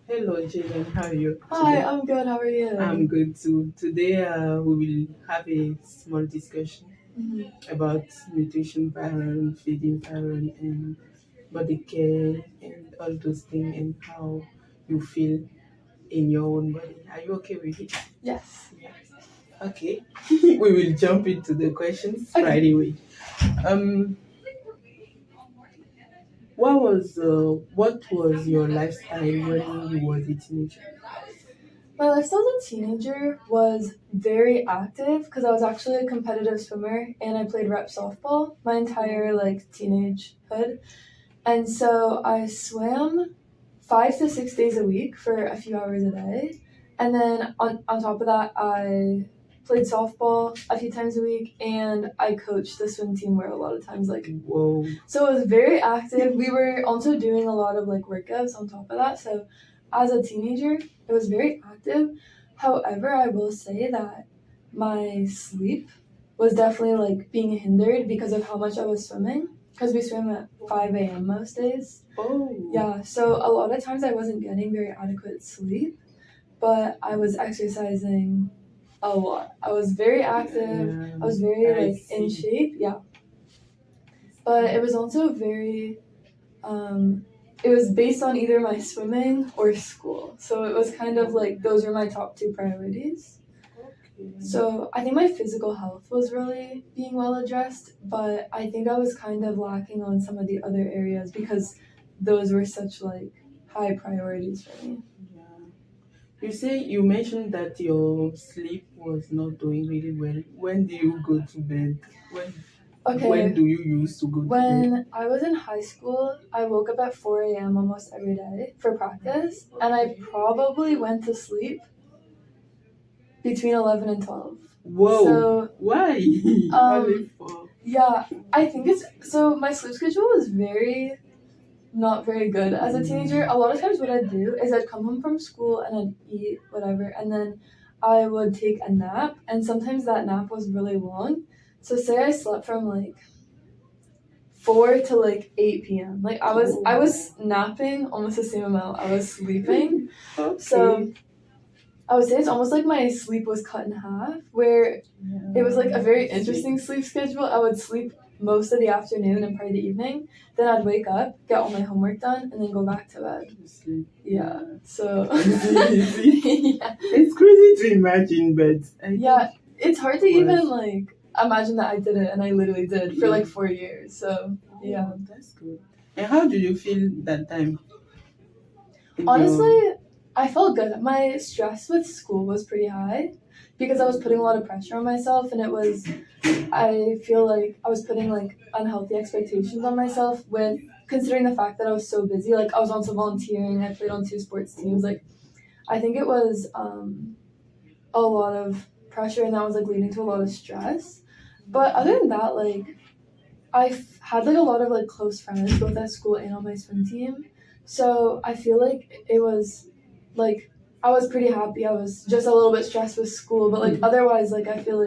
Hello, Jaden. How are you Hi, today? I'm good. How are you? I'm good too. Today, we will have a small discussion Mhm. about nutrition pattern, feeding pattern, and body care, and all those things, and how you feel in your own body. Are you okay with it? Yes. Okay. We will jump into the questions Okay. right away. Um, what was your lifestyle when you was a teenager? My lifestyle as a teenager was very active because I was actually a competitive swimmer and I played rep softball my entire teenagehood. And so I swam 5 to 6 days a week for a few hours a day. And then on top of that, I played softball a few times a week and I coached the swim team where a lot of times Whoa. so it was very active. We were also doing a lot of workouts on top of that. So as a teenager, it was very active. However, I will say that my sleep was definitely being hindered because of how much I was swimming. Because we swim at 5 a.m. most days. Oh. Yeah, so a lot of times I wasn't getting very adequate sleep, but I was exercising a lot. I was very active. Yeah, I was very I in see. shape. Yeah, but it was also very it was based on either my swimming or school. So it was kind of those were my top two priorities. Okay. So I think my physical health was really being well addressed, but I think I was kind of lacking on some of the other areas because those were such high priorities for me. Yeah. You mentioned that your sleep was not doing really well. When do you go to bed? When Okay, do you used to go to bed? when I was in high school, I woke up at 4 a.m. almost every day for practice, and I probably went to sleep between 11 and 12. Whoa. So, Why? Only four. yeah, I think it's so my sleep schedule was very not very good as a teenager. A lot of times, what I'd do is I'd come home from school and I'd eat whatever, and then I would take a nap, and sometimes that nap was really long. So, say I slept from 4 to 8 p.m. I was napping almost the same amount I was sleeping. Okay. So I would say it's almost like my sleep was cut in half, where it was a very interesting sleep schedule. I would sleep most of the afternoon and part of the evening. Then I'd wake up, get all my homework done, and then go back to bed. Sleep. Yeah. So yeah. It's crazy to imagine, but yeah, it's hard to was- even imagine that I did it, and I literally did for 4 years. So yeah. That's good. And how do you feel that time? Honestly, I felt good. My stress with school was pretty high because I was putting a lot of pressure on myself, and I feel like I was putting unhealthy expectations on myself with considering the fact that I was so busy. I was also volunteering. I played on 2 sports teams. I think it was a lot of pressure, and that was leading to a lot of stress. But other than that, had a lot of close friends both at school and on my swim team. So I feel like it was I was pretty happy. I was just a little bit stressed with school, but otherwise I feel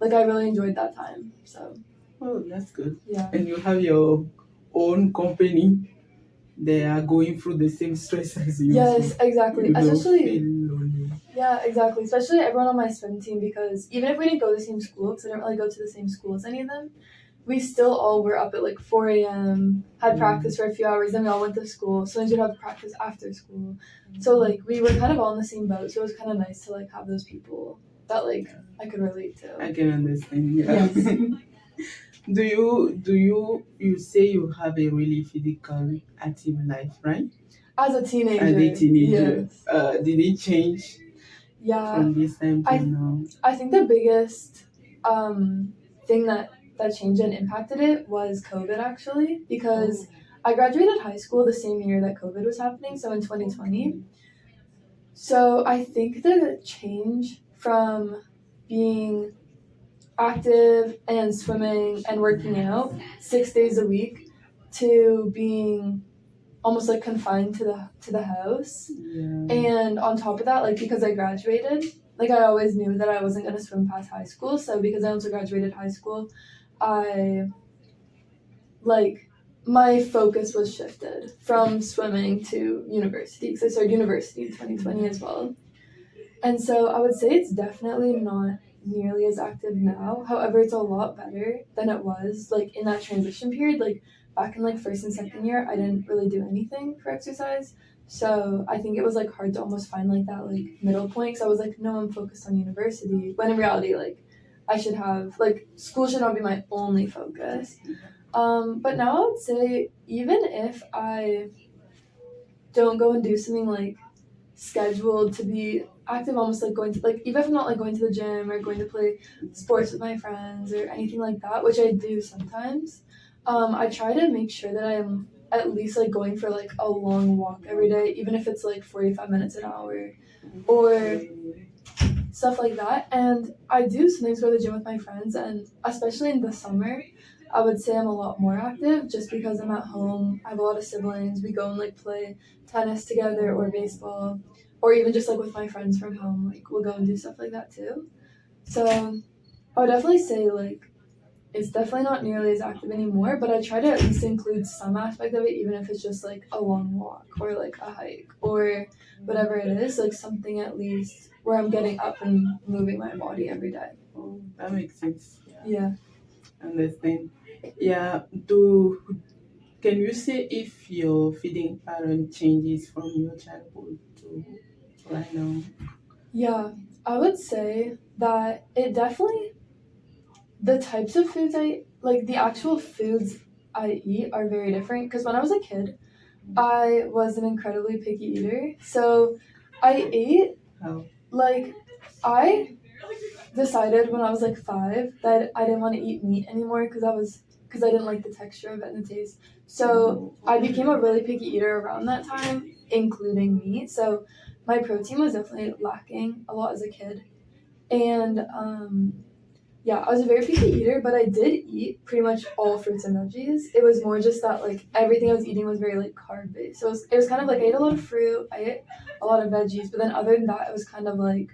I really enjoyed that time. So Oh, that's good. yeah. And you have your own company. They are going through the same stress as you. Yes, so exactly. you don't Especially feel lonely. yeah, exactly. Especially everyone on my swim team because even if we didn't go to the same school, because I didn't really go to the same school as any of them, we still all were up at 4 a.m. Had practice for a few hours, then we all went to school. Sometimes we'd have practice after school. So we were kind of all in the same boat. So it was kind of nice to have those people that I could relate to. I can understand. Yeah. Yes. You say you have a really physical active life, right? As a teenager. As a teenager. Yes. Did it change Yeah. from this time to now? I think the biggest thing that changed and impacted it was COVID actually, because I graduated high school the same year that COVID was happening, so in 2020. So I think the change from being active and swimming and working out 6 days a week to being almost confined to the house. Yeah. And on top of that, because I graduated, I always knew that I wasn't going to swim past high school. So because I also graduated high school, I my focus was shifted from swimming to university, because I started university in 2020 as well. And so I would say it's definitely not nearly as active now. However, it's a lot better than it was like in that transition period. Like back in like first and second year, I didn't really do anything for exercise. So I think it was like hard to almost find like that like middle point. So I was like, no, I'm focused on university. When in reality, like I should have like school should not be my only focus. But now I would say even if I don't go and do something like scheduled to be active, almost like going to like even if I'm not like going to the gym or going to play sports with my friends or anything like that, which I do sometimes, I try to make sure that I'm at least like going for like a long walk every day, even if it's like 45 minutes an hour or stuff like that. And I do sometimes go to the gym with my friends, and especially in the summer I would say I'm a lot more active just because I'm at home. I have a lot of siblings. We go and like play tennis together or baseball, or even just like with my friends from home, like we'll go and do stuff like that too. So I would definitely say like it's definitely not nearly as active anymore, but I try to at least include some aspect of it, even if it's just like a long walk or like a hike or whatever it is, like something at least where I'm getting up and moving my body every day. Oh, that makes sense. Yeah. Understand. Yeah. Can you say if your feeding pattern changes from your childhood to right now? Yeah, I would say that it definitely, the types of foods I like, the actual foods I eat are very different. Because when I was a kid, I was an incredibly picky eater. So I ate, How? like, I decided when I was like 5 that I didn't want to eat meat anymore because I didn't like the texture of it and the taste. So I became a really picky eater around that time, including meat. So my protein was definitely lacking a lot as a kid. And yeah, I was a very picky eater, but I did eat pretty much all fruits and veggies. It was more just that like everything I was eating was very like carb based. So it was kind of like I ate a lot of fruit, I ate a lot of veggies, but then other than that, it was kind of like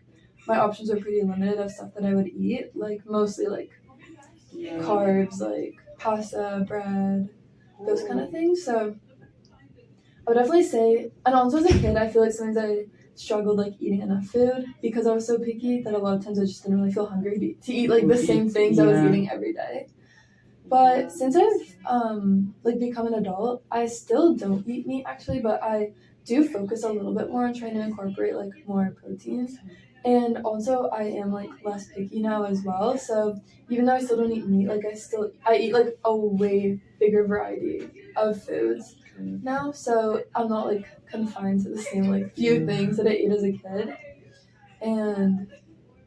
my options were pretty limited of stuff that I would eat, like mostly like Yeah. carbs, like pasta, bread, those kind of things. So I would definitely say, and also as a kid, I feel like sometimes I struggled like eating enough food because I was so picky that a lot of times I just didn't really feel hungry to eat like the same things I was eating every day. But since I've like become an adult, I still don't eat meat actually, but I do focus a little bit more on trying to incorporate like more protein. And also I am like less picky now as well. So even though I still don't eat meat, like I eat like a way bigger variety of foods now. So I'm not like confined to the same like few things that I ate as a kid. And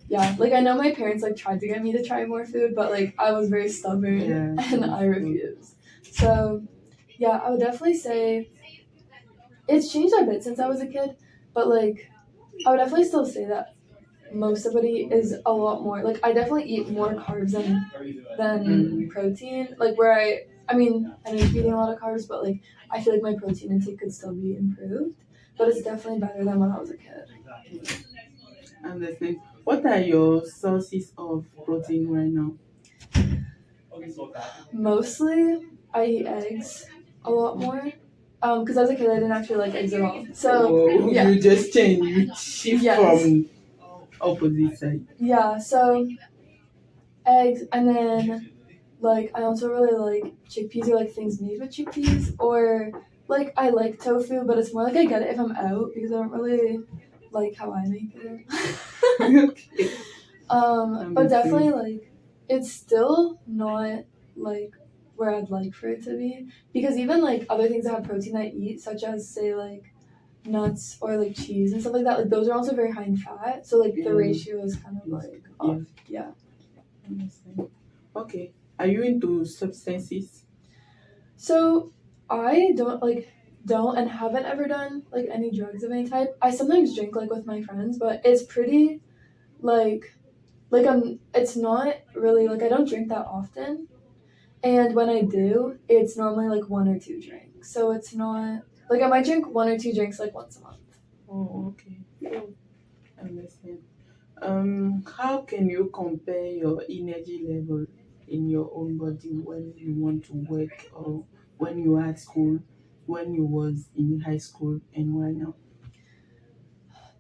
yeah, like I know my parents like tried to get me to try more food, but like I was very stubborn and I refused. So yeah, I would definitely say it's changed a bit since I was a kid, but like I would definitely still say that most of it is a lot more like I definitely eat more carbs than protein. Like where I mean I know I'm eating a lot of carbs, but like I feel like my protein intake could still be improved. But it's definitely better than when I was a kid. Understand. What are your sources of protein right now? Mostly, I eat eggs a lot more. Because as a kid, I didn't actually like eggs at all. So yeah, You just change. You shift from opposite side. Yeah, so eggs, and then like I also really like chickpeas or like things made with chickpeas, or like I like tofu, but it's more like I get it if I'm out because I don't really like how I make it. Okay. But definitely like it's still not like where I'd like for it to be, because even like other things that have protein I eat, such as say like nuts or like cheese and stuff like that, like those are also very high in fat, so like the ratio is kind of like off. Yeah. Understand. Okay. Are you into substances? So I don't and haven't ever done like any drugs of any type. I sometimes drink like with my friends, but it's pretty like it's not really like I don't drink that often. And when I do, it's normally like 1 or 2 drinks. So it's not like I might drink 1 or 2 drinks like once a month. Oh, okay. Yeah. Understand. How can you compare your energy level in your own body when you want to work or when you were at school, when you was in high school, and why now?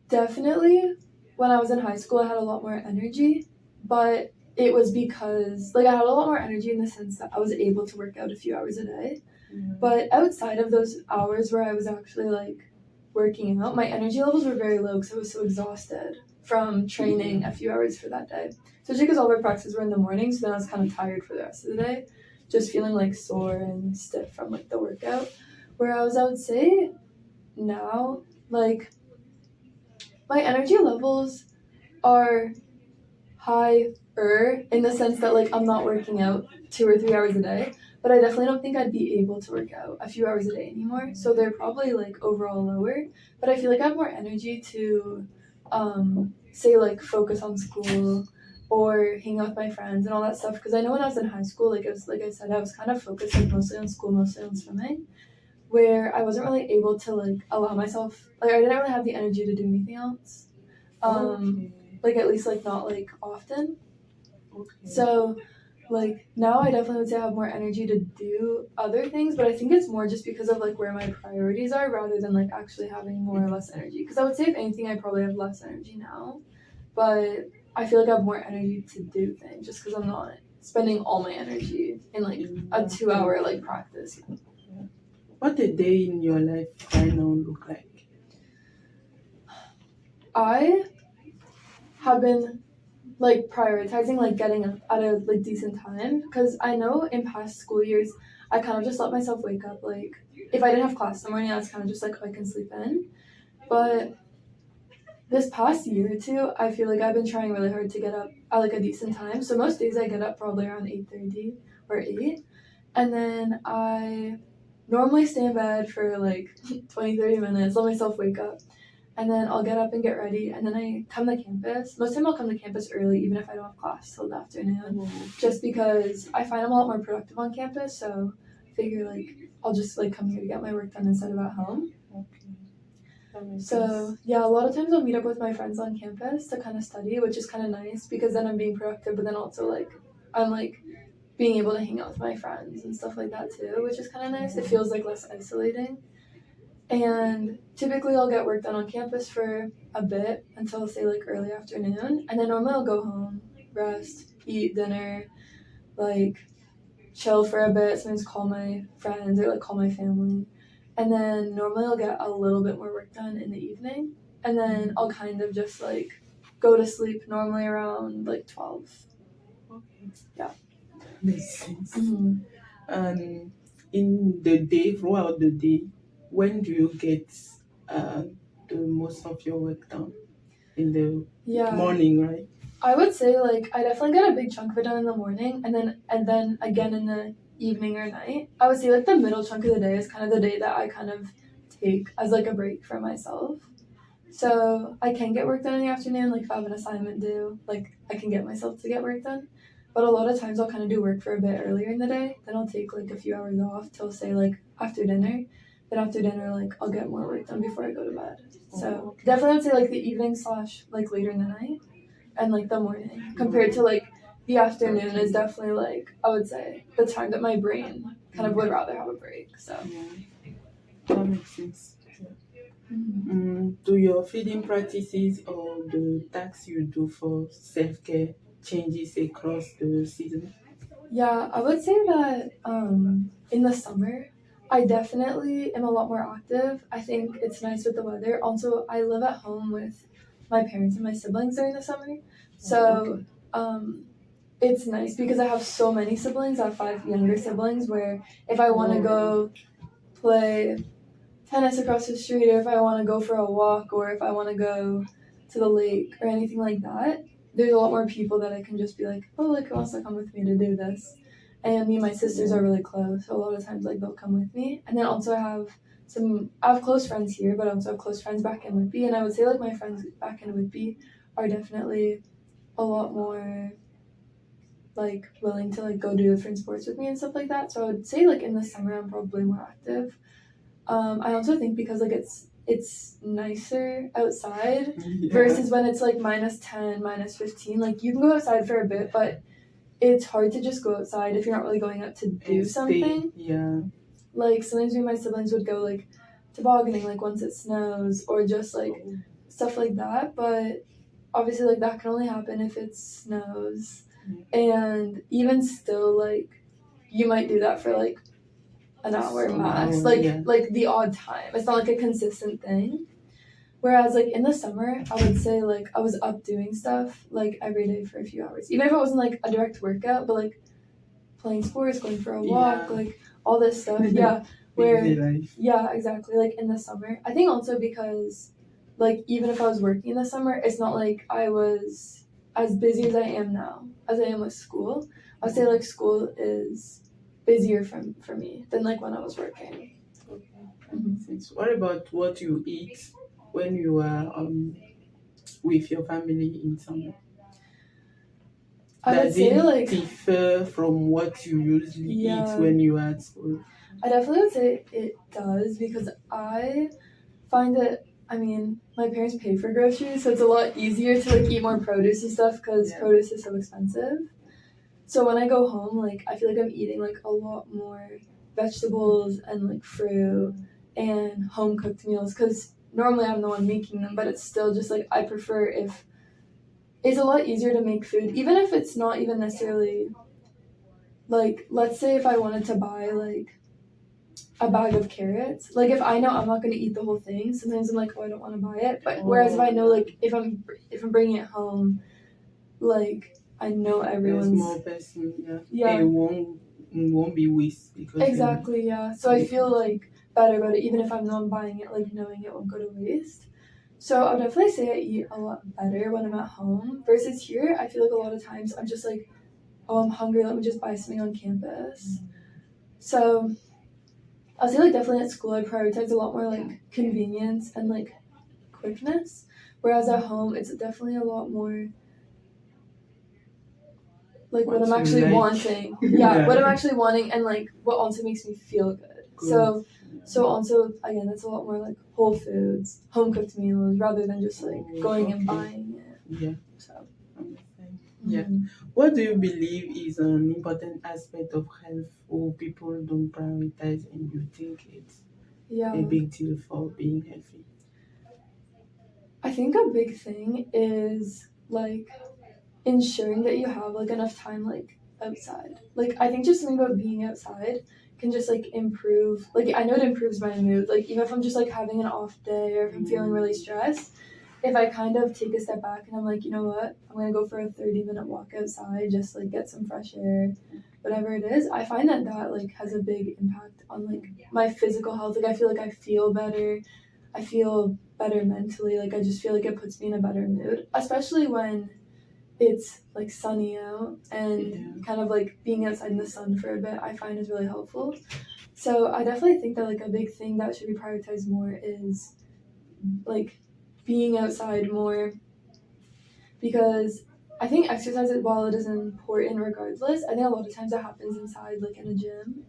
Definitely, when I was in high school, I had a lot more energy, but it was because, like, I had a lot more energy in the sense that I was able to work out a few hours a day. But outside of those hours where I was actually, like, working out, my energy levels were very low because I was so exhausted from training a few hours for that day. Especially because all of our practices were in the morning, so then I was kind of tired for the rest of the day, just feeling, like, sore and stiff from, like, the workout. Whereas I would say now, like, my energy levels are higher in the sense that, like, I'm not working out 2 or 3 hours a day, but I definitely don't think I'd be able to work out a few hours a day anymore. So they're probably, like, overall lower, but I feel like I have more energy to say, like, focus on school or hang out with my friends and all that stuff, because I know when I was in high school, like, it was, like I said, I was kind of focused, like, mostly on school, mostly on swimming, where I wasn't really able to, like, allow myself, like, I didn't really have the energy to do anything else. Like, at least, like, not, like, often. So, like, now I definitely would say I have more energy to do other things, but I think it's more just because of, like, where my priorities are rather than, like, actually having more or less energy. Because I would say, if anything, I probably have less energy now, but I feel like I have more energy to do things just because I'm not spending all my energy in, like, a 2-hour, like, practice. What a day in your life right now look like? I have been, like, prioritizing, like, getting up at a, like, decent time, because I know in past school years I kind of just let myself wake up, like, if I didn't have class in the morning, I was kind of just like, oh, I can sleep in. But this past year or two, I feel like I've been trying really hard to get up at, like, a decent time. So most days I get up probably around 8:30 or 8, and then I normally stay in bed for, like, 20-30 minutes, let myself wake up, and then I'll get up and get ready, and then I come to campus. Most of the time I'll come to campus early, even if I don't have class till the afternoon, just because I find I'm a lot more productive on campus, so I figure, like, I'll just, like, come here to get my work done instead of at home. So, yeah, a lot of times I'll meet up with my friends on campus to kind of study, which is kind of nice, because then I'm being productive, but then also, like, I'm, like, being able to hang out with my friends and stuff like that too, which is kind of nice. It feels, like, less isolating. And typically I'll get work done on campus for a bit until, say, like, early afternoon, and then normally I'll go home, rest, eat dinner, like, chill for a bit, sometimes call my friends or, like, call my family, and then normally I'll get a little bit more work done in the evening, and then I'll kind of just, like, go to sleep normally around, like, 12. Yeah. Makes sense. And in the day, throughout the day, when do you get the most of your work done? In the morning, right? I would say, like, I definitely get a big chunk of it done in the morning, and then again in the evening or night. I would say, like, the middle chunk of the day is kind of the day that I kind of take as, like, a break for myself. So I can get work done in the afternoon, like, if I have an assignment due, like, I can get myself to get work done. But a lot of times I'll kind of do work for a bit earlier in the day, then I'll take, like, a few hours off till, say, like, after dinner. Then after dinner, like, I'll get more work done before I go to bed. So definitely I'd say, like, the evening / like, later in the night and, like, the morning compared to, like, the afternoon is definitely, like, I would say the time that my brain kind of would rather have a break. So that makes sense. Do your feeding practices or the tasks you do for self-care changes across the season? Yeah, I would say that in the summer, I definitely am a lot more active. I think it's nice with the weather. Also, I live at home with my parents and my siblings during the summer. So it's nice because I have so many siblings. I have 5 younger siblings, where if I want to go play tennis across the street, or if I want to go for a walk, or if I want to go to the lake or anything like that, there's a lot more people that I can just be like, oh, like, who wants to come with me to do this? And me and my sisters are really close, so a lot of times, like, they'll come with me. And then also I have close friends here, but I also have close friends back in Whitby, and I would say, like, my friends back in Whitby are definitely a lot more, like, willing to, like, go do different sports with me and stuff like that. So I would say, like, in the summer I'm probably more active. I also think because, like, it's nicer outside versus when it's, like, -10, -15. Like, you can go outside for a bit, but it's hard to just go outside if you're not really going out to do something. Yeah. Like sometimes me and my siblings would go like tobogganing like once it snows, or just like stuff like that. But obviously like that can only happen if it snows, and even still like you might do that for like an hour max, like the odd time. It's not like a consistent thing. Whereas like in the summer, I would say like I was up doing stuff like every day for a few hours, even if it wasn't like a direct workout, but like playing sports, going for a walk, like all this stuff. Yeah, where yeah, exactly. Like in the summer, I think also because like even if I was working in the summer, it's not like I was as busy as I am now, as I am with school. I'd say like school is busier for me than like when I was working. What about what you eat when you are with your family in summer? I would Does say it like differ from what you usually eat when you are at school? I definitely would say it does, because I find that, I mean, my parents pay for groceries, so it's a lot easier to like eat more produce and stuff because produce is so expensive. So when I go home, like I feel like I'm eating like a lot more vegetables and like fruit and home cooked meals, because normally I'm the one making them, but it's still just like I prefer if it's a lot easier to make food, even if it's not even necessarily like, let's say if I wanted to buy like a bag of carrots, like if I know I'm not going to eat the whole thing, sometimes I'm like, oh, I don't want to buy it. But whereas if I know like if I'm bringing it home, like I know everyone's more person, it won't be waste because exactly, yeah. So I feel like better about it, even if I'm not buying it, like knowing it won't go to waste. So I would definitely say I eat a lot better when I'm at home versus here. I feel like a lot of times I'm just like, oh, I'm hungry, let me just buy something on campus. So I'll say like definitely at school I prioritize a lot more like convenience and like quickness, whereas at home it's definitely a lot more like what I'm actually wanting. What I'm actually wanting, and like what also makes me feel good. So also again, that's a lot more like whole foods, home cooked meals, rather than just like going and buying it. So what do you believe is an important aspect of health or people don't prioritize and you think it's a big deal for being healthy? I think a big thing is like ensuring that you have like enough time like outside. Like I think just something about being outside can just like improve, like I know it improves my mood. Like even if I'm just like having an off day or if I'm feeling really stressed, if I kind of take a step back and I'm like, you know what, I'm gonna go for a 30-minute walk outside, just like get some fresh air, whatever it is, I find that that like has a big impact on like my physical health. Like I feel like I feel better, I feel better mentally, like I just feel like it puts me in a better mood, especially when it's like sunny out, and kind of like being outside in the sun for a bit I find is really helpful. So I definitely think that like a big thing that should be prioritized more is like being outside more, because I think exercise, while it is important regardless, I think a lot of times that happens inside like in a gym,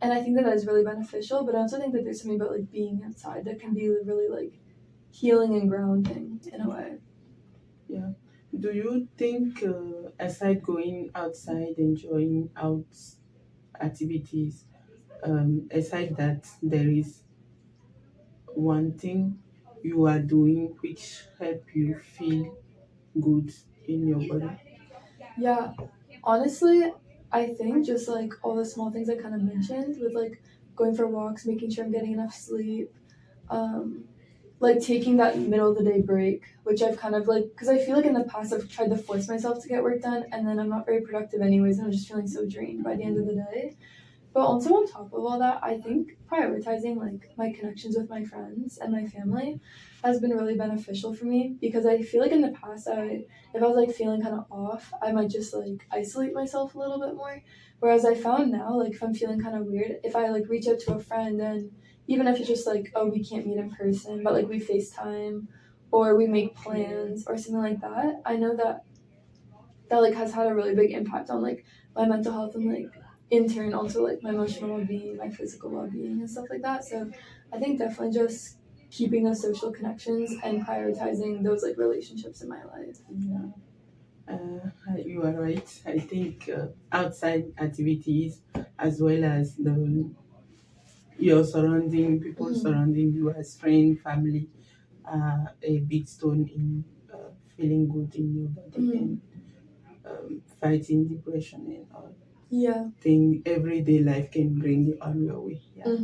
and I think that is really beneficial. But I also think that there's something about like being outside that can be really like healing and grounding in a way. Do you think aside going outside, enjoying out activities, aside that there is one thing you are doing which help you feel good in your body? Yeah, honestly, I think just like all the small things I kind of mentioned, with like going for walks, making sure I'm getting enough sleep, um, like taking that middle of the day break, which I've kind of like, because I feel like in the past I've tried to force myself to get work done, and then I'm not very productive anyways, and I'm just feeling so drained by the end of the day. But also on top of all that, I think prioritizing like my connections with my friends and my family has been really beneficial for me, because I feel like in the past if I was like feeling kind of off, I might just like isolate myself a little bit more. Whereas I found now, like if I'm feeling kind of weird, if I like reach out to a friend, and even if it's just like, oh, we can't meet in person, but like we FaceTime or we make plans or something like that, I know that like has had a really big impact on like my mental health, and like in turn also like my emotional well-being, my physical well-being and stuff like that. So I think definitely just keeping those social connections and prioritizing those like relationships in my life. You are right. I think outside activities as well as the your surrounding, people surrounding you as friend, family, are a big stone in feeling good in your body and fighting depression and all. Yeah. Thing everyday life can bring you on your way. Yeah.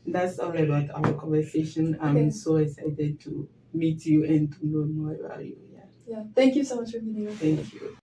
That's all about our conversation. I'm so excited to meet you and to know more about you. Yeah. Thank you so much for meeting me. Thank you.